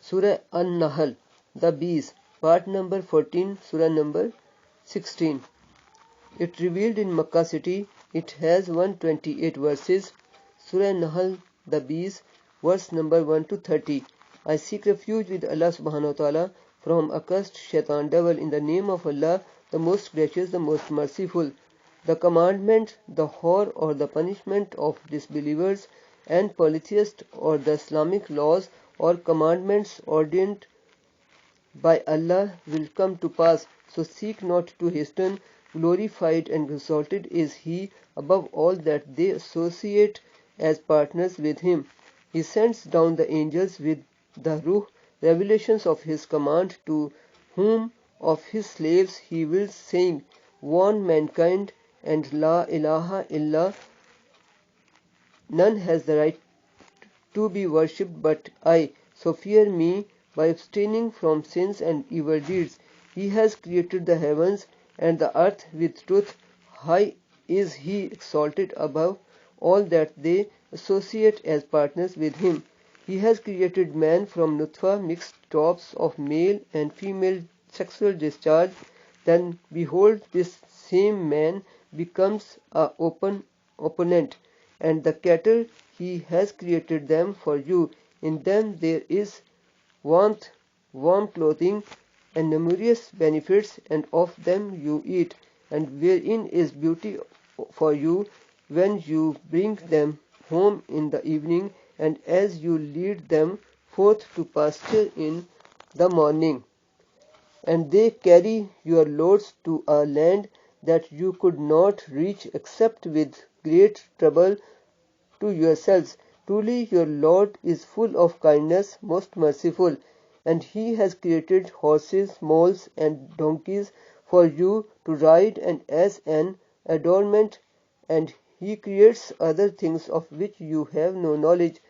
Surah An-Nahl, the Bees, part number 14, Surah number 16. It revealed in Makkah city. It has 128 verses. Surah Nahl, the Bees, verse number 1 to 30. I seek refuge with Allah subhanahu wa ta'ala from accursed shaitan devil in the name of Allah, the most gracious, the most merciful. The commandment, the horror or the punishment of disbelievers and polytheists, or the Islamic laws or commandments ordained by Allah will come to pass, so seek not to hasten. Glorified and exalted is He above all that they associate as partners with Him. He sends down the angels with the Ruh, revelations of His command, to whom of His slaves He wills, saying, warn mankind, and La ilaha illa, none has the right to be worshipped but I, so fear me by abstaining from sins and evil deeds. He has created the heavens and the earth with truth. High is He exalted above all that they associate as partners with Him. He has created man from nutfa, mixed drops of male and female sexual discharge. Then behold, this same man becomes a open opponent, and the cattle He has created them for you. In them there is warmth, warm clothing, and numerous benefits, and of them you eat, and wherein is beauty for you when you bring them home in the evening, and as you lead them forth to pasture in the morning. And they carry your loads to a land that you could not reach except with great trouble to yourselves. Truly your Lord is full of kindness, most merciful, and He has created horses, mules, and donkeys for you to ride and as an adornment, and He creates other things of which you have no knowledge.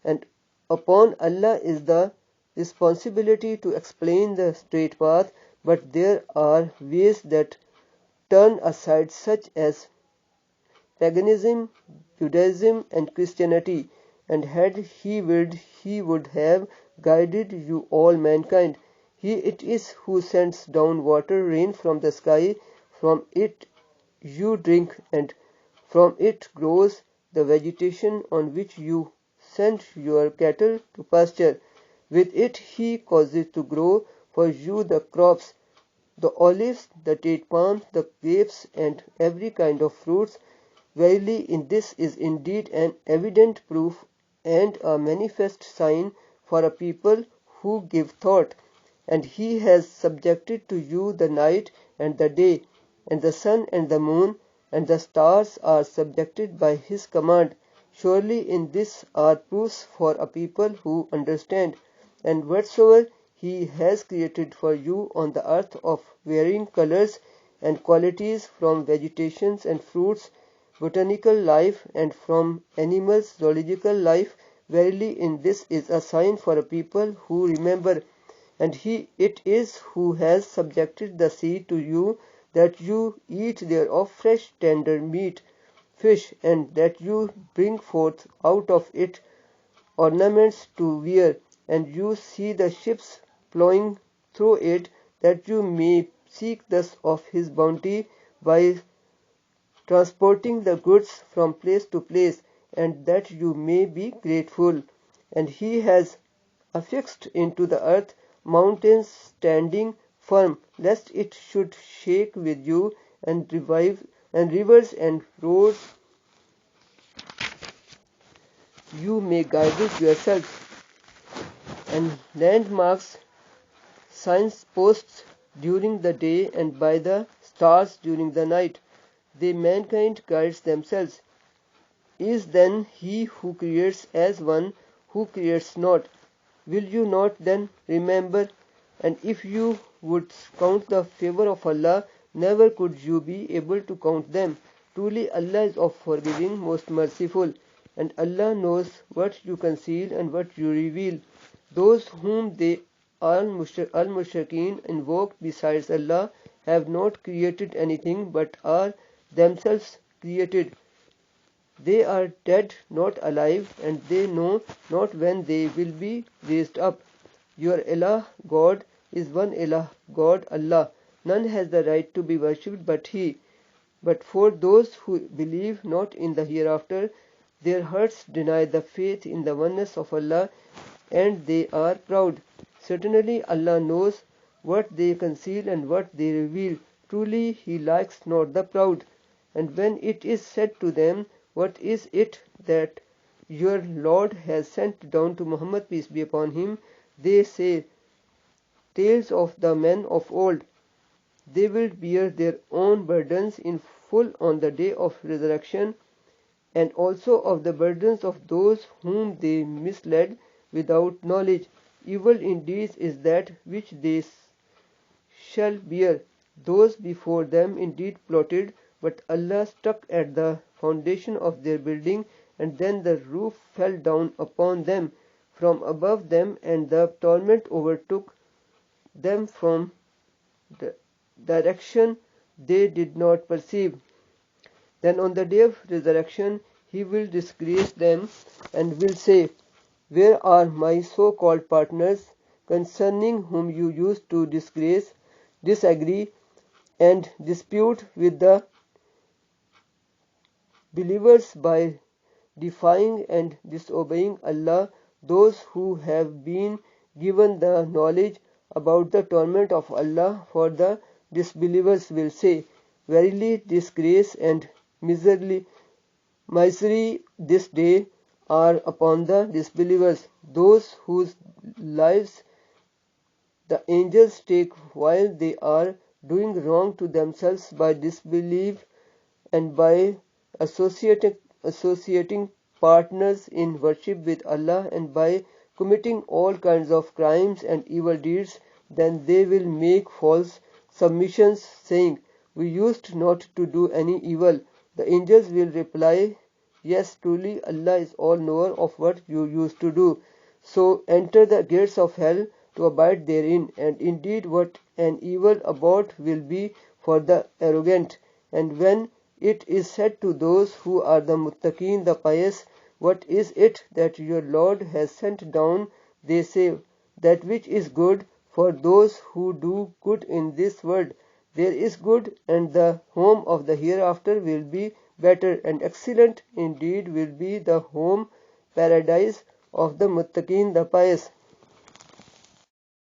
And upon Allah is the responsibility to explain the straight path, but there are ways that turn aside, such as paganism, Judaism, and Christianity, and had He willed, He would have guided you all mankind. He it is who sends down water, rain from the sky, from it you drink, and from it grows the vegetation on which you send your cattle to pasture. With it He causes to grow for you the crops, the olives, the date palms, the grapes, and every kind of fruits. Verily in this is indeed an evident proof and a manifest sign for a people who give thought. And He has subjected to you the night and the day, and the sun and the moon, and the stars are subjected by His command. Surely in this are proofs for a people who understand. And whatsoever He has created for you on the earth of varying colors and qualities, from vegetations and fruits, botanical life, and from animals, zoological life, verily in this is a sign for a people who remember. And He it is who has subjected the sea to you, that you eat thereof fresh tender meat, fish, and that you bring forth out of it ornaments to wear, and you see the ships ploughing through it, that you may seek thus of His bounty by transporting the goods from place to place, and that you may be grateful. And He has affixed into the earth mountains standing firm, lest it should shake with you, and revive, and rivers and roads you may guide it yourself, and landmarks, signposts during the day, and by the stars during the night. They mankind guides themselves. Is then He who creates as one who creates not? Will you not then remember? And if you would count the favor of Allah, never could you be able to count them. Truly Allah is of forgiving, most merciful, and Allah knows what you conceal and what you reveal. Those whom they al-mushrikeen invoke besides Allah have not created anything but are themselves created. They are dead, not alive, and they know not when they will be raised up. Your Allah God is one Allah God, Allah. None has the right to be worshipped but He. But for those who believe not in the hereafter, their hearts deny the faith in the oneness of Allah, and they are proud. Certainly Allah knows what they conceal and what they reveal. Truly He likes not the proud. And when it is said to them, what is it that your Lord has sent down to Muhammad, peace be upon him, they say, tales of the men of old. They will bear their own burdens in full on the day of resurrection, and also of the burdens of those whom they misled without knowledge. Evil indeed is that which they shall bear. Those before them indeed plotted, but Allah struck at the foundation of their building, and then the roof fell down upon them from above them, and the torment overtook them from the direction they did not perceive. Then on the day of resurrection He will disgrace them and will say, where are my so-called partners concerning whom you used to disgrace, disagree, and dispute with the believers by defying and disobeying Allah? Those who have been given the knowledge about the torment of Allah for the disbelievers will say, verily disgrace and misery this day are upon the disbelievers, those whose lives the angels take while they are doing wrong to themselves by disbelief and by associating partners in worship with Allah, and by committing all kinds of crimes and evil deeds. Then they will make false submissions, saying, we used not to do any evil. The angels will reply, yes, truly Allah is all knower of what you used to do. So enter the gates of hell to abide therein, and indeed what an evil abode will be for the arrogant. And when it is said to those who are the muttaqeen, the pious, what is it that your Lord has sent down? They say, that which is good for those who do good in this world. There is good, and the home of the hereafter will be better, and excellent indeed will be the home, paradise of the muttaqeen, the pious.